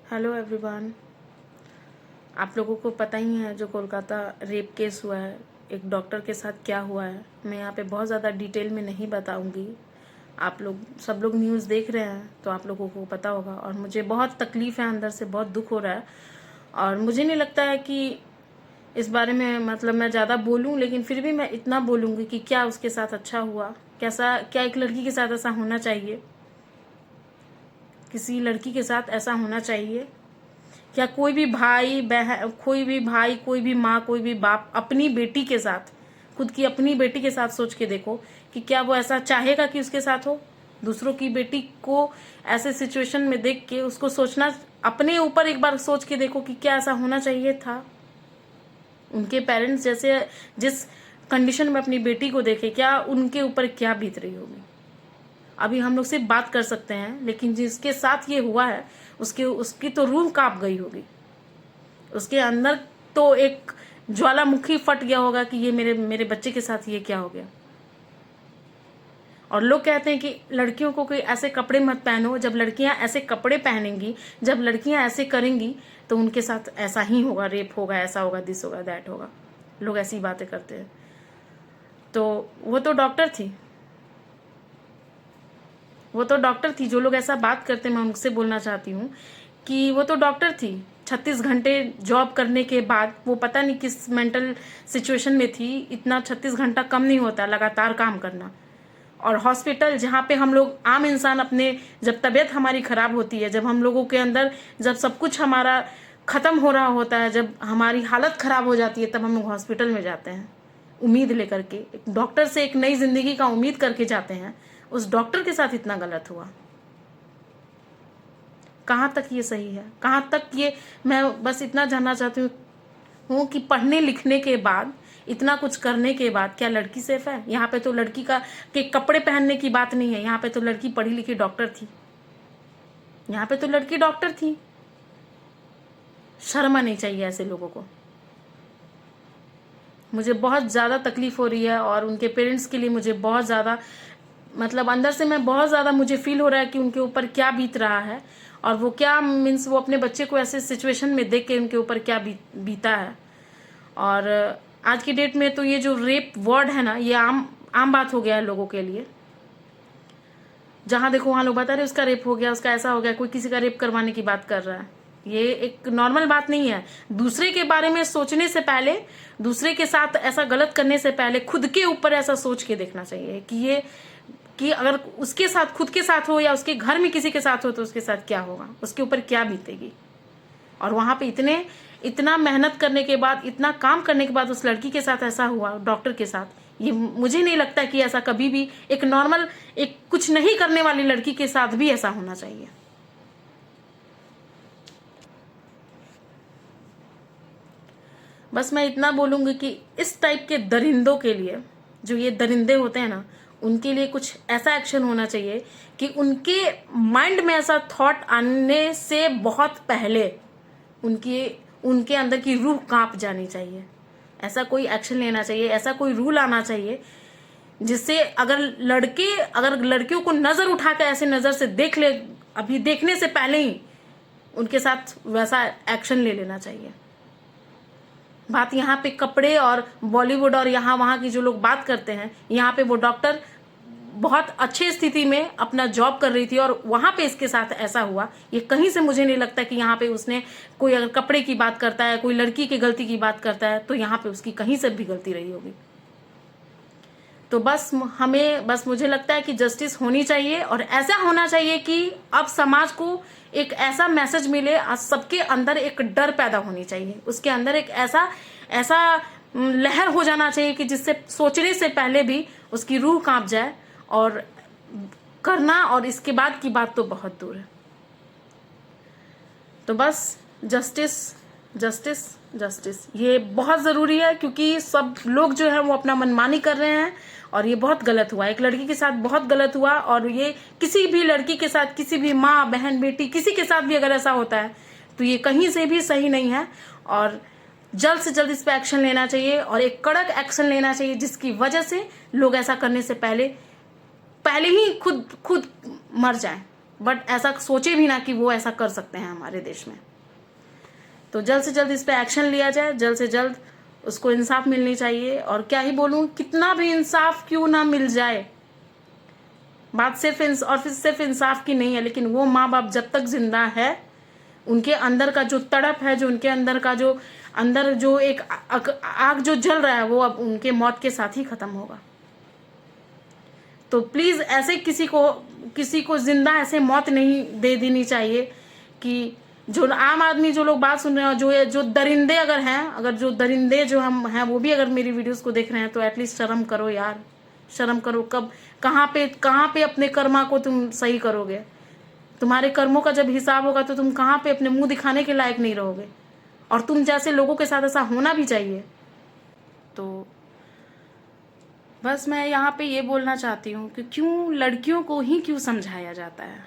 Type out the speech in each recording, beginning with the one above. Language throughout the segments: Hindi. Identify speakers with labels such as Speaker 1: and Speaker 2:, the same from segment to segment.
Speaker 1: Hello everyone. आप लोगों को पता ही है जो कोलकाता रेप केस हुआ है, एक डॉक्टर के साथ क्या हुआ है। मैं यहाँ पे बहुत ज़्यादा डिटेल में नहीं बताऊंगी। आप लोग सब लोग न्यूज़ देख रहे हैं तो आप लोगों को पता होगा। और मुझे बहुत तकलीफ़ है, अंदर से बहुत दुख हो रहा है। और मुझे नहीं लगता है कि इस बारे में मैं ज़्यादा बोलूँ, लेकिन फिर भी मैं इतना बोलूँगी कि क्या उसके साथ अच्छा हुआ, क्या एक लड़की के साथ ऐसा होना चाहिए? किसी लड़की के साथ ऐसा होना चाहिए क्या? कोई भी भाई बहन, कोई भी माँ, कोई भी बाप अपनी बेटी के साथ, खुद की अपनी बेटी के साथ सोच के देखो कि क्या वो ऐसा चाहेगा कि उसके साथ हो? दूसरों की बेटी को ऐसे सिचुएशन में देख के उसको सोचना, अपने ऊपर एक बार सोच के देखो कि क्या ऐसा होना चाहिए था? उनके पेरेंट्स जैसे जिस कंडीशन में अपनी बेटी को देखे, क्या उनके ऊपर क्या बीत रही होगी? अभी हम लोग सिर्फ बात कर सकते हैं, लेकिन जिसके साथ ये हुआ है उसकी तो रूह कांप गई होगी। उसके अंदर तो एक ज्वालामुखी फट गया होगा कि ये मेरे बच्चे के साथ ये क्या हो गया। और लोग कहते हैं कि लड़कियों को कोई ऐसे कपड़े मत पहनो। जब लड़कियां ऐसे कपड़े पहनेंगी, जब लड़कियां ऐसे करेंगी, तो उनके साथ ऐसा ही होगा, रेप होगा, ऐसा होगा, दिस होगा, दैट होगा। लोग ऐसी बातें करते हैं। तो वो तो डॉक्टर थी, जो लोग ऐसा बात करते हैं, मैं उनसे बोलना चाहती हूँ कि वो तो डॉक्टर थी। 36 घंटे जॉब करने के बाद वो पता नहीं किस मेंटल सिचुएशन में थी। इतना 36 घंटा कम नहीं होता लगातार काम करना। और हॉस्पिटल जहाँ पे हम लोग आम इंसान अपने, जब तबीयत हमारी खराब होती है, जब हम लोगों के अंदर, जब सब कुछ हमारा खत्म हो रहा होता है, जब हमारी हालत खराब हो जाती है, तब हम लोग हॉस्पिटल में जाते हैं उम्मीद लेकर के। एक डॉक्टर से एक नई जिंदगी का उम्मीद करके जाते हैं। उस डॉक्टर के साथ इतना गलत हुआ, कहाँ तक ये सही है? कहाँ तक ये, मैं बस इतना जानना चाहती हूँ कि पढ़ने लिखने के बाद, इतना कुछ करने के बाद, क्या लड़की सेफ है? यहाँ पे तो लड़की का के कपड़े पहनने की बात नहीं है, यहाँ पे तो लड़की पढ़ी लिखी डॉक्टर थी। यहाँ पे तो लड़की डॉक्टर थी। शर्म आनी चाहिए ऐसे लोगों को। मुझे बहुत ज़्यादा तकलीफ हो रही है और उनके पेरेंट्स के लिए मुझे बहुत ज़्यादा, अंदर से मैं बहुत ज़्यादा, मुझे फील हो रहा है कि उनके ऊपर क्या बीत रहा है। और वो क्या मीन्स वो अपने बच्चे को ऐसे सिचुएशन में देख के उनके ऊपर क्या बीता है। और आज की डेट में तो ये जो रेप वर्ड है ना, ये आम बात हो गया है लोगों के लिए। जहां देखो वहां लोग बता रहे उसका रेप हो गया, उसका ऐसा हो गया, कोई किसी का रेप करवाने की बात कर रहा है। ये एक नॉर्मल बात नहीं है। दूसरे के बारे में सोचने से पहले, दूसरे के साथ ऐसा गलत करने से पहले खुद के ऊपर ऐसा सोच के देखना चाहिए कि अगर उसके साथ, खुद के साथ हो या उसके घर में किसी के साथ हो, तो उसके साथ क्या होगा, उसके ऊपर क्या बीतेगी। और वहां पे इतना मेहनत करने के बाद, इतना काम करने के बाद उस लड़की के साथ ऐसा हुआ, डॉक्टर के साथ। ये मुझे नहीं लगता कि ऐसा कभी भी एक नॉर्मल, एक कुछ नहीं करने वाली लड़की के साथ भी ऐसा होना चाहिए। बस मैं इतना बोलूंगी कि इस टाइप के दरिंदों के लिए, जो ये दरिंदे होते हैं ना, उनके लिए कुछ ऐसा एक्शन होना चाहिए कि उनके माइंड में ऐसा थॉट आने से बहुत पहले उनके अंदर की रूह कांप जानी चाहिए। ऐसा कोई एक्शन लेना चाहिए, ऐसा कोई रूल आना चाहिए जिससे अगर लड़कियों को नजर उठा कर ऐसे नजर से देख ले, अभी देखने से पहले ही उनके साथ वैसा एक्शन ले लेना चाहिए। बात यहाँ पे कपड़े और बॉलीवुड और यहाँ वहाँ की जो लोग बात करते हैं, यहाँ पे वो डॉक्टर बहुत अच्छे स्थिति में अपना जॉब कर रही थी और वहाँ पे इसके साथ ऐसा हुआ। ये कहीं से मुझे नहीं लगता कि यहाँ पे उसने, कोई अगर कपड़े की बात करता है, कोई लड़की की गलती की बात करता है, तो यहाँ पे उसकी कहीं से भी गलती रही होगी। तो बस मुझे लगता है कि जस्टिस होनी चाहिए। और ऐसा होना चाहिए कि अब समाज को एक ऐसा मैसेज मिले, सबके अंदर एक डर पैदा होनी चाहिए, उसके अंदर एक ऐसा लहर हो जाना चाहिए कि जिससे सोचने से पहले भी उसकी रूह कांप जाए। और करना, और इसके बाद की बात तो बहुत दूर है। तो बस जस्टिस जस्टिस जस्टिस, ये बहुत ज़रूरी है, क्योंकि सब लोग जो है वो अपना मनमानी कर रहे हैं और ये बहुत गलत हुआ। एक लड़की के साथ बहुत गलत हुआ, और ये किसी भी लड़की के साथ, किसी भी माँ बहन बेटी किसी के साथ भी अगर ऐसा होता है तो ये कहीं से भी सही नहीं है। और जल्द से जल्द इस पर एक्शन लेना चाहिए, और एक कड़क एक्शन लेना चाहिए, जिसकी वजह से लोग ऐसा करने से पहले ही खुद मर जाएं। बट ऐसा सोचे भी ना कि वो ऐसा कर सकते हैं हमारे देश में। तो जल्द से जल्द इस पे एक्शन लिया जाए, जल्द से जल्द उसको इंसाफ मिलनी चाहिए। और क्या ही बोलूँ, कितना भी इंसाफ क्यों ना मिल जाए, बात सिर्फ इंसाफ की नहीं है, लेकिन वो माँ बाप जब तक जिंदा है, उनके अंदर का जो तड़प है, जो उनके अंदर का जो एक आग जो जल रहा है, वो अब उनके मौत के साथ ही खत्म होगा। तो प्लीज ऐसे किसी को जिंदा ऐसे मौत नहीं दे देनी चाहिए कि जो आम आदमी, जो लोग बात सुन रहे हैं, जो दरिंदे अगर हैं, अगर जो दरिंदे जो हम हैं वो भी अगर मेरी वीडियोस को देख रहे हैं, तो एटलीस्ट शर्म करो यार, शर्म करो। कब कहाँ पे अपने कर्मा को तुम सही करोगे? तुम्हारे कर्मों का जब हिसाब होगा तो तुम कहाँ पे अपने मुंह दिखाने के लायक नहीं रहोगे। और तुम जैसे लोगों के साथ ऐसा होना भी चाहिए। तो बस मैं यहाँ पे ये बोलना चाहती हूँ कि क्यों लड़कियों को ही क्यों समझाया जाता है,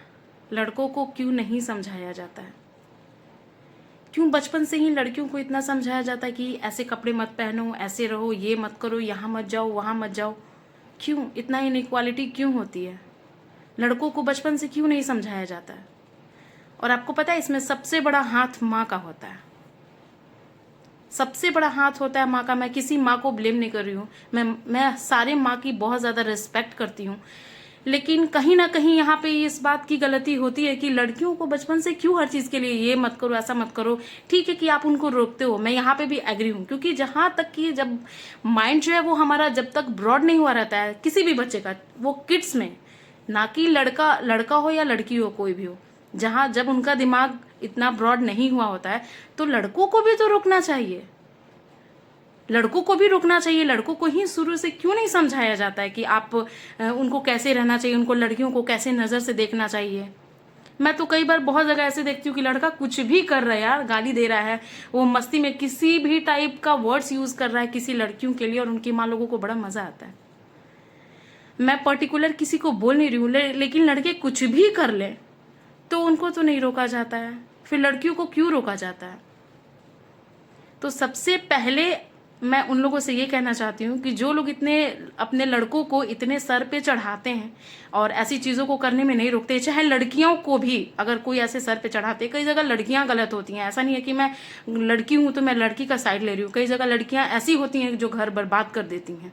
Speaker 1: लड़कों को क्यों नहीं समझाया जाता है? क्यों बचपन से ही लड़कियों को इतना समझाया जाता है कि ऐसे कपड़े मत पहनो, ऐसे रहो, ये मत करो, यहाँ मत जाओ, वहाँ मत जाओ? क्यों इतना इनइक्वालिटी क्यों होती है? लड़कों को बचपन से क्यों नहीं समझाया जाता है? और आपको पता है, इसमें सबसे बड़ा हाथ माँ का होता है, सबसे बड़ा हाथ होता है माँ का। मैं किसी माँ को ब्लेम नहीं कर रही हूँ, मैं सारे माँ की बहुत ज़्यादा रिस्पेक्ट करती हूँ, लेकिन कहीं ना कहीं यहाँ पे इस बात की गलती होती है कि लड़कियों को बचपन से क्यों हर चीज़ के लिए ये मत करो, ऐसा मत करो। ठीक है कि आप उनको रोकते हो, मैं यहाँ पे भी एग्री हूँ, क्योंकि जहाँ तक कि जब माइंड जो है वो हमारा जब तक ब्रॉड नहीं हुआ रहता है किसी भी बच्चे का, वो किड्स में, ना कि लड़का हो या लड़की हो, कोई भी हो, जब उनका दिमाग इतना ब्रॉड नहीं हुआ होता है, तो लड़कों को भी तो रोकना चाहिए, लड़कों को भी रोकना चाहिए। लड़कों को ही शुरू से क्यों नहीं समझाया जाता है कि आप उनको कैसे रहना चाहिए, उनको लड़कियों को कैसे नज़र से देखना चाहिए? मैं तो कई बार बहुत जगह ऐसे देखती हूँ कि लड़का कुछ भी कर रहा है यार, गाली दे रहा है, वो मस्ती में किसी भी टाइप का वर्ड्स यूज कर रहा है किसी लड़कियों के लिए, और उनकी माँ लोगों को बड़ा मजा आता है। मैं पर्टिकुलर किसी को बोल नहीं रही हूँ, लेकिन लड़के कुछ भी कर ले तो उनको तो नहीं रोका जाता है, फिर लड़कियों को क्यों रोका जाता है? तो सबसे पहले मैं उन लोगों से ये कहना चाहती हूँ कि जो लोग अपने लड़कों को इतने सर पे चढ़ाते हैं और ऐसी चीज़ों को करने में नहीं रोकते, चाहे लड़कियों को भी अगर कोई ऐसे सर पे चढ़ाते, कई जगह लड़कियाँ गलत होती हैं, ऐसा नहीं है कि मैं लड़की हूँ तो मैं लड़की का साइड ले रही हूँ। कई जगह लड़कियाँ ऐसी होती हैं जो घर बर्बाद कर देती हैं,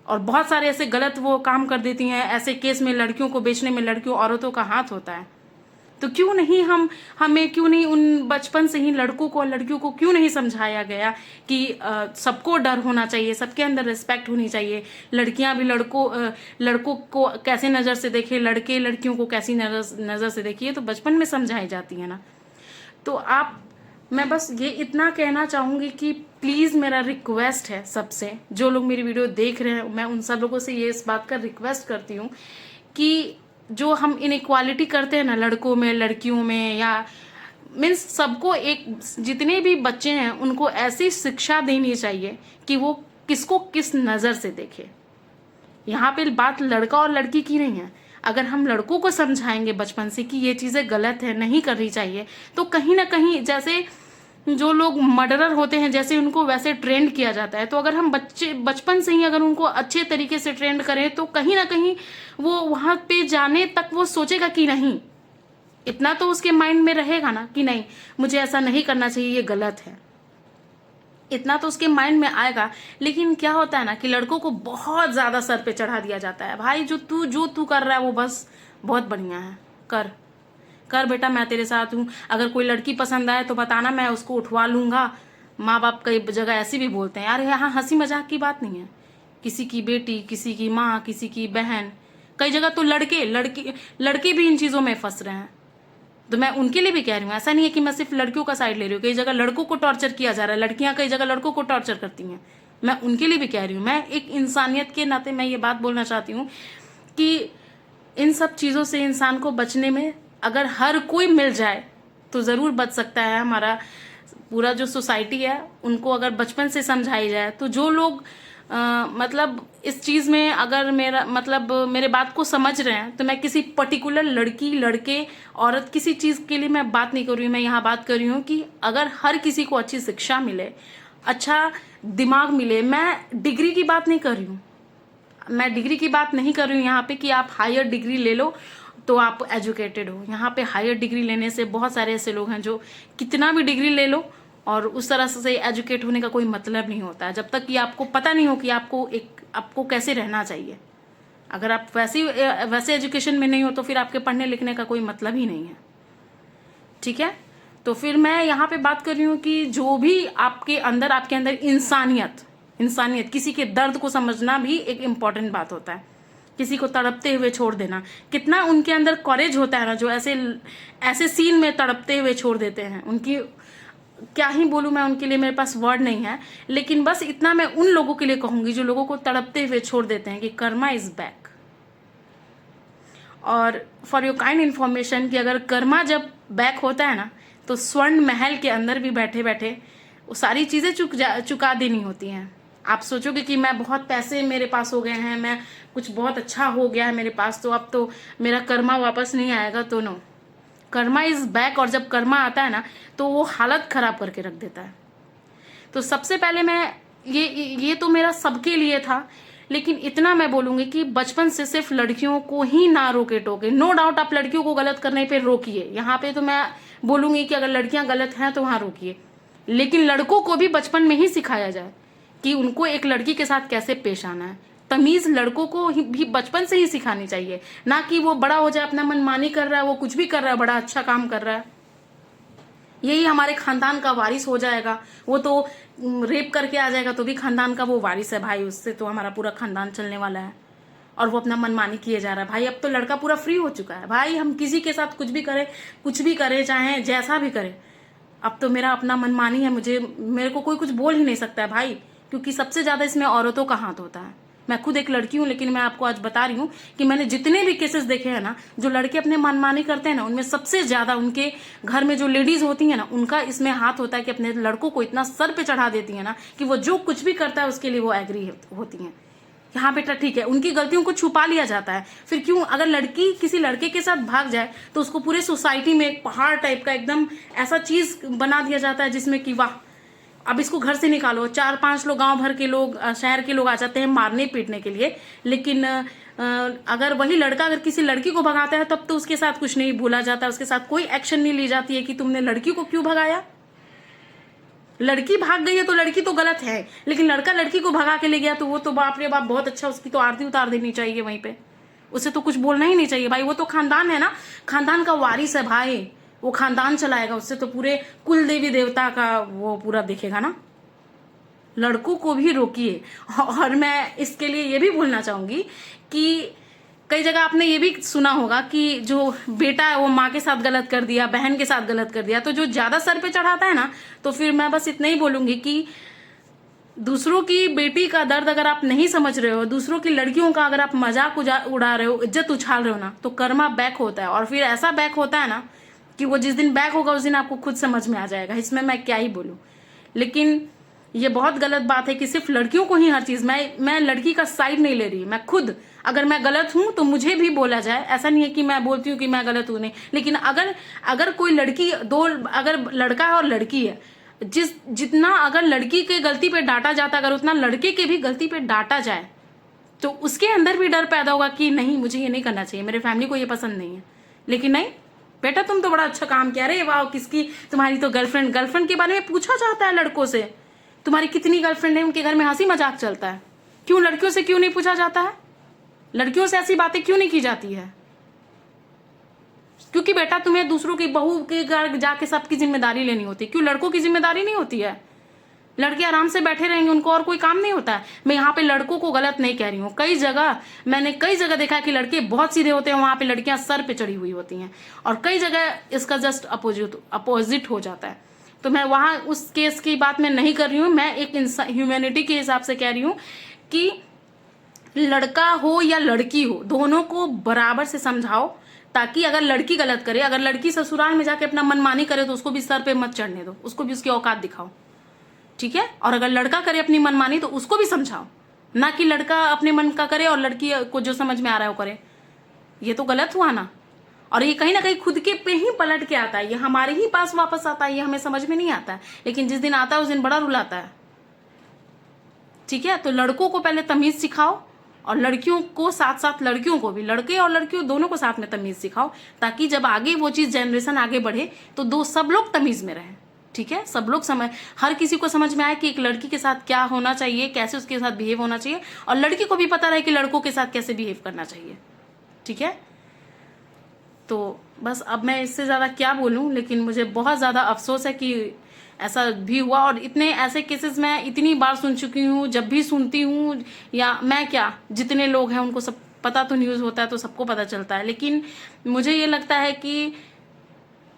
Speaker 1: और बहुत सारे ऐसे गलत वो काम कर देती हैं। ऐसे केस में लड़कियों को बेचने में औरतों का हाथ होता है। तो क्यों नहीं हमें क्यों नहीं उन बचपन से ही लड़कों को और लड़कियों को क्यों नहीं समझाया गया कि सबको डर होना चाहिए, सबके अंदर रिस्पेक्ट होनी चाहिए, लड़कियां भी लड़कों को कैसे नज़र से देखे, लड़के लड़कियों को कैसी नज़र से देखिए, तो बचपन में समझाई जाती है ना। तो मैं बस ये इतना कहना चाहूँगी कि प्लीज़ मेरा रिक्वेस्ट है सबसे, जो लोग मेरी वीडियो देख रहे हैं, मैं उन सब लोगों से ये इस बात का रिक्वेस्ट करती हूँ कि जो हम इनइक्वालिटी करते हैं ना, लड़कों में लड़कियों में, या मीन्स सबको, एक जितने भी बच्चे हैं उनको ऐसी शिक्षा देनी चाहिए कि वो किसको किस नज़र से देखे। यहाँ पे बात लड़का और लड़की की नहीं है। अगर हम लड़कों को समझाएंगे बचपन से कि ये चीज़ें गलत है, नहीं करनी चाहिए, तो कहीं ना कहीं जैसे जो लोग मर्डरर होते हैं जैसे उनको वैसे ट्रेंड किया जाता है, तो अगर हम बचपन से ही अगर उनको अच्छे तरीके से ट्रेंड करें तो कहीं ना कहीं वो वहाँ पे जाने तक वो सोचेगा कि नहीं, इतना तो उसके माइंड में रहेगा ना कि नहीं मुझे ऐसा नहीं करना चाहिए, ये गलत है, इतना तो उसके माइंड में आएगा। लेकिन क्या होता है ना कि लड़कों को बहुत ज़्यादा सर पे चढ़ा दिया जाता है, भाई जो तू कर रहा है वो बस बहुत बढ़िया है, कर बेटा, मैं तेरे साथ हूँ, अगर कोई लड़की पसंद आए तो बताना, मैं उसको उठवा लूँगा। माँ बाप कई जगह ऐसे भी बोलते हैं यार, यहाँ हंसी मजाक की बात नहीं है, किसी की बेटी, किसी की माँ, किसी की बहन, कई जगह तो लड़के भी इन चीज़ों में फंस रहे हैं। तो मैं उनके लिए भी कह रही हूँ, ऐसा नहीं है कि मैं सिर्फ लड़कियों का साइड ले रही हूँ, कई जगह लड़कों को टॉर्चर किया जा रहा है, लड़कियाँ कई जगह लड़कों को टॉर्चर करती हैं, मैं उनके लिए भी कह रही हूँ। मैं एक इंसानियत के नाते मैं ये बात बोलना चाहती हूँ कि इन सब चीज़ों से इंसान को बचने में अगर हर कोई मिल जाए तो ज़रूर बच सकता है। हमारा पूरा जो सोसाइटी है उनको अगर बचपन से समझाई जाए, तो जो लोग मतलब इस चीज़ में अगर मेरे बात को समझ रहे हैं, तो मैं किसी पर्टिकुलर लड़की, लड़के, औरत, किसी चीज़ के लिए मैं बात नहीं कर रही हूँ। मैं यहाँ बात कर रही हूँ कि अगर हर किसी को अच्छी शिक्षा मिले, अच्छा दिमाग मिले, मैं डिग्री की बात नहीं कर रही हूँ, मैं डिग्री की बात नहीं कर रही हूँ यहाँ पे कि आप हायर डिग्री ले लो तो आप एजुकेटेड हो। यहाँ पे हायर डिग्री लेने से बहुत सारे ऐसे लोग हैं जो कितना भी डिग्री ले लो और उस तरह से एजुकेट होने का कोई मतलब नहीं होता है, जब तक कि आपको पता नहीं हो कि आपको कैसे रहना चाहिए। अगर आप वैसे एजुकेशन में नहीं हो तो फिर आपके पढ़ने लिखने का कोई मतलब ही नहीं है। ठीक है, तो फिर मैं यहाँ पे बात कर रही हूँ कि जो भी आपके अंदर इंसानियत, किसी के दर्द को समझना भी एक इम्पॉर्टेंट बात होता है। किसी को तड़पते हुए छोड़ देना, कितना उनके अंदर कॉरेज होता है ना, जो ऐसे सीन में तड़पते हुए छोड़ देते हैं। उनकी क्या ही बोलूँ मैं, उनके लिए मेरे पास वर्ड नहीं है, लेकिन बस इतना मैं उन लोगों के लिए कहूँगी जो लोगों को तड़पते हुए छोड़ देते हैं कि कर्मा इज बैक। और फॉर योर काइंड इन्फॉर्मेशन कि अगर कर्मा जब बैक होता है ना, तो स्वर्ण महल के अंदर भी बैठे बैठे वो सारी चीज़ें चुका देनी होती हैं। आप सोचोगे कि मैं बहुत पैसे मेरे पास हो गए हैं, मैं कुछ बहुत अच्छा हो गया है मेरे पास, तो अब तो मेरा कर्मा वापस नहीं आएगा, तो नो, कर्मा इज बैक। और जब कर्मा आता है ना तो वो हालत खराब करके रख देता है। तो सबसे पहले मैं ये तो मेरा सबके लिए था, लेकिन इतना मैं बोलूँगी कि बचपन से सिर्फ लड़कियों को ही ना रोके टोके। नो डाउट आप लड़कियों को गलत करने पे रोकिए, यहाँ पे तो मैं बोलूँगी कि अगर लड़कियाँ गलत हैं तो वहाँ रोकिए, लेकिन लड़कों को भी बचपन में ही सिखाया जाए कि उनको एक लड़की के साथ कैसे पेश आना है। तमीज़ लड़कों को भी बचपन से ही सिखानी चाहिए, ना कि वो बड़ा हो जाए अपना मनमानी कर रहा है, वो कुछ भी कर रहा है, बड़ा अच्छा काम कर रहा है, यही हमारे खानदान का वारिस हो जाएगा, वो तो रेप करके आ जाएगा तो भी खानदान का वो वारिस है भाई, उससे तो हमारा पूरा खानदान चलने वाला है, और वो अपना मनमानी किए जा रहा है। भाई अब तो लड़का पूरा फ्री हो चुका है भाई, हम किसी के साथ कुछ भी करें चाहे जैसा भी करें, अब तो मेरा अपना मनमानी है, मेरे को कोई कुछ बोल ही नहीं सकता है भाई, क्योंकि सबसे ज़्यादा इसमें औरतों का हाथ होता है। मैं खुद एक लड़की हूँ, लेकिन मैं आपको आज बता रही हूँ कि मैंने जितने भी केसेस देखे हैं ना, जो लड़के अपने मनमानी करते हैं ना, उनमें सबसे ज़्यादा उनके घर में जो लेडीज़ होती हैं ना, उनका इसमें हाथ होता है कि अपने लड़कों को इतना सर पे चढ़ा देती हैं ना कि वो जो कुछ भी करता है उसके लिए वो एग्री होती हैं। यहाँ बेटा ठीक है, उनकी गलतियों को छुपा लिया जाता है, फिर क्यों? अगर लड़की किसी लड़के के साथ भाग जाए तो उसको पूरे सोसाइटी में एक पहाड़ टाइप का एकदम ऐसा चीज बना दिया जाता है जिसमें कि वाह, अब इसको घर से निकालो। 4-5 लोग, गांव भर के लोग, शहर के लोग आ जाते हैं मारने पीटने के लिए, लेकिन अगर वही लड़का अगर किसी लड़की को भगाता है तब तो उसके साथ कुछ नहीं भूला जाता, उसके साथ कोई एक्शन नहीं ली जाती है कि तुमने लड़की को क्यों भगाया। लड़की भाग गई है तो लड़की तो गलत है, लेकिन लड़का लड़की को भगा के ले गया तो वो तो बाप रे बाप बहुत अच्छा, उसकी तो आरती उतार देनी चाहिए वहीं पे, उसे तो कुछ बोलना ही नहीं चाहिए भाई, वो तो खानदान है ना, खानदान का वारिस है भाई, वो खानदान चलाएगा, उससे तो पूरे कुल देवी देवता का वो पूरा देखेगा ना। लड़कों को भी रोकिए। और मैं इसके लिए ये भी बोलना चाहूंगी कि कई जगह आपने ये भी सुना होगा कि जो बेटा है वो माँ के साथ गलत कर दिया, बहन के साथ गलत कर दिया, तो जो ज्यादा सर पे चढ़ाता है ना, तो फिर मैं बस इतना ही बोलूंगी कि दूसरों की बेटी का दर्द अगर आप नहीं समझ रहे हो, दूसरों की लड़कियों का अगर आप मजाक उड़ा रहे हो, इज्जत उछाल रहे हो ना, तो कर्मा बैक होता है। और फिर ऐसा बैक होता है ना कि वो जिस दिन बैक होगा उस दिन आपको खुद समझ में आ जाएगा, इसमें मैं क्या ही बोलूं। लेकिन ये बहुत गलत बात है कि सिर्फ लड़कियों को ही हर चीज, मैं लड़की का साइड नहीं ले रही, मैं खुद अगर मैं गलत हूं तो मुझे भी बोला जाए, ऐसा नहीं है कि मैं बोलती हूँ कि मैं गलत हूं नहीं, लेकिन अगर कोई लड़की अगर लड़का है और लड़की है, जितना अगर लड़की के गलती पे डांटा जाता अगर उतना लड़के के भी गलती पे डांटा जाए तो उसके अंदर भी डर पैदा होगा कि नहीं मुझे ये नहीं करना चाहिए, मेरे फैमिली को ये पसंद नहीं है। लेकिन नहीं बेटा, तुम तो बड़ा अच्छा काम किया, रे वाह किसकी, तुम्हारी तो गर्लफ्रेंड के बारे में पूछा जाता है लड़कों से, तुम्हारी कितनी गर्लफ्रेंड है, उनके घर में हंसी मजाक चलता है, क्यों लड़कियों से क्यों नहीं पूछा जाता है? लड़कियों से ऐसी बातें क्यों नहीं की जाती है? क्योंकि बेटा तुम्हें दूसरों की बहू के घर जाके सबकी जिम्मेदारी लेनी होती है, क्यों लड़कों की जिम्मेदारी नहीं होती है? लड़के आराम से बैठे रहेंगे, उनको और कोई काम नहीं होता है। मैं यहाँ पे लड़कों को गलत नहीं कह रही हूँ, मैंने कई जगह देखा कि लड़के बहुत सीधे होते हैं, वहां पे लड़कियां सर पे चढ़ी हुई होती हैं, और कई जगह इसका जस्ट अपोजिट हो जाता है। तो मैं वहां उस केस की बात मैं नहीं कर रही हूँ, मैं एक ह्यूमैनिटी के हिसाब से कह रही हूँ कि लड़का हो या लड़की हो, दोनों को बराबर से समझाओ, ताकि अगर लड़की गलत करे, अगर लड़की ससुराल में जाके अपना मनमानी करे तो उसको भी सर पे मत चढ़ने दो, उसको भी उसकी औकात दिखाओ, ठीक है? और अगर लड़का करे अपनी मनमानी तो उसको भी समझाओ, ना कि लड़का अपने मन का करे और लड़की को जो समझ में आ रहा है वो करे। ये तो गलत हुआ ना, और ये कहीं ना कहीं खुद के पे ही पलट के आता है, ये हमारे ही पास वापस आता है, ये हमें समझ में नहीं आता है, लेकिन जिस दिन आता है उस दिन बड़ा रुलाता है। ठीक है, तो लड़कों को पहले तमीज सिखाओ और लड़कियों को साथ साथ लड़कियों को भी, लड़के और लड़कियों दोनों को साथ में तमीज़ सिखाओ, ताकि जब आगे वो चीज़ जनरेशन आगे बढ़े तो सब लोग तमीज़ में रहें। ठीक है, सब लोग हर किसी को समझ में आए कि एक लड़की के साथ क्या होना चाहिए, कैसे उसके साथ बिहेव होना चाहिए, और लड़की को भी पता रहे कि लड़कों के साथ कैसे बिहेव करना चाहिए। ठीक है, तो बस अब मैं इससे ज़्यादा क्या बोलूँ, लेकिन मुझे बहुत ज़्यादा अफसोस है कि ऐसा भी हुआ। और इतने ऐसे केसेस मैं इतनी बार सुन चुकी हूँ, जब भी सुनती हूँ, या मैं क्या, जितने लोग हैं उनको सब पता, तो न्यूज़ होता है तो सबको पता चलता है, लेकिन मुझे ये लगता है कि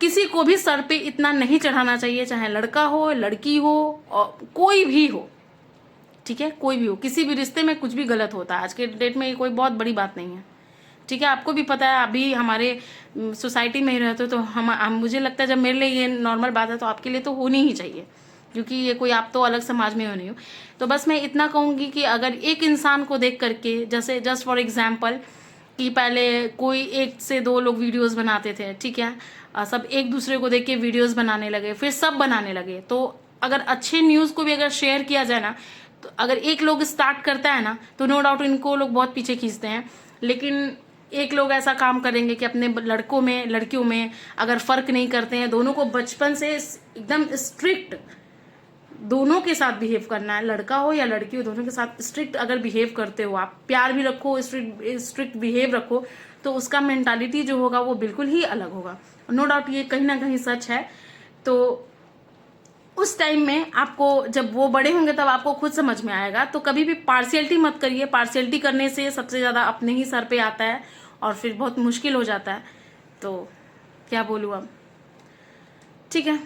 Speaker 1: किसी को भी सर पे इतना नहीं चढ़ाना चाहिए, चाहे लड़का हो, लड़की हो, और कोई भी हो। ठीक है, कोई भी हो, किसी भी रिश्ते में कुछ भी गलत होता है। आज के डेट में ये कोई बहुत बड़ी बात नहीं है। ठीक है, आपको भी पता है, अभी हमारे सोसाइटी में ही रहते हो, तो हम मुझे लगता है जब मेरे लिए ये नॉर्मल बात है तो आपके लिए तो होनी ही चाहिए, क्योंकि ये कोई, आप तो अलग समाज में हो नहीं हो। तो बस मैं इतना कहूँगी कि अगर एक इंसान को देख करके, जैसे जस्ट फॉर एग्जाम्पल कि पहले कोई 1 से 2 लोग वीडियोस बनाते थे, ठीक है, सब एक दूसरे को देख के वीडियोस बनाने लगे, फिर सब बनाने लगे। तो अगर अच्छे न्यूज़ को भी अगर शेयर किया जाए ना, तो अगर एक लोग स्टार्ट करता है ना, तो नो डाउट इनको लोग बहुत पीछे खींचते हैं। लेकिन एक लोग ऐसा काम करेंगे कि अपने लड़कों में, लड़कियों में अगर फ़र्क नहीं करते हैं, दोनों को बचपन से एकदम स्ट्रिक्ट दोनों के साथ बिहेव करना है, लड़का हो या लड़की हो, दोनों के साथ स्ट्रिक्ट अगर बिहेव करते हो, आप प्यार भी रखो, स्ट्रिक्ट बिहेव रखो, तो उसका मेंटालिटी जो होगा वो बिल्कुल ही अलग होगा। नो डाउट ये कहीं ना कहीं सच है। तो उस टाइम में आपको, जब वो बड़े होंगे तब आपको खुद समझ में आएगा। तो कभी भी पार्शियलिटी मत करिए, पार्शियलिटी करने से सबसे ज़्यादा अपने ही सर पे आता है और फिर बहुत मुश्किल हो जाता है। तो क्या बोलूँ अब, ठीक है।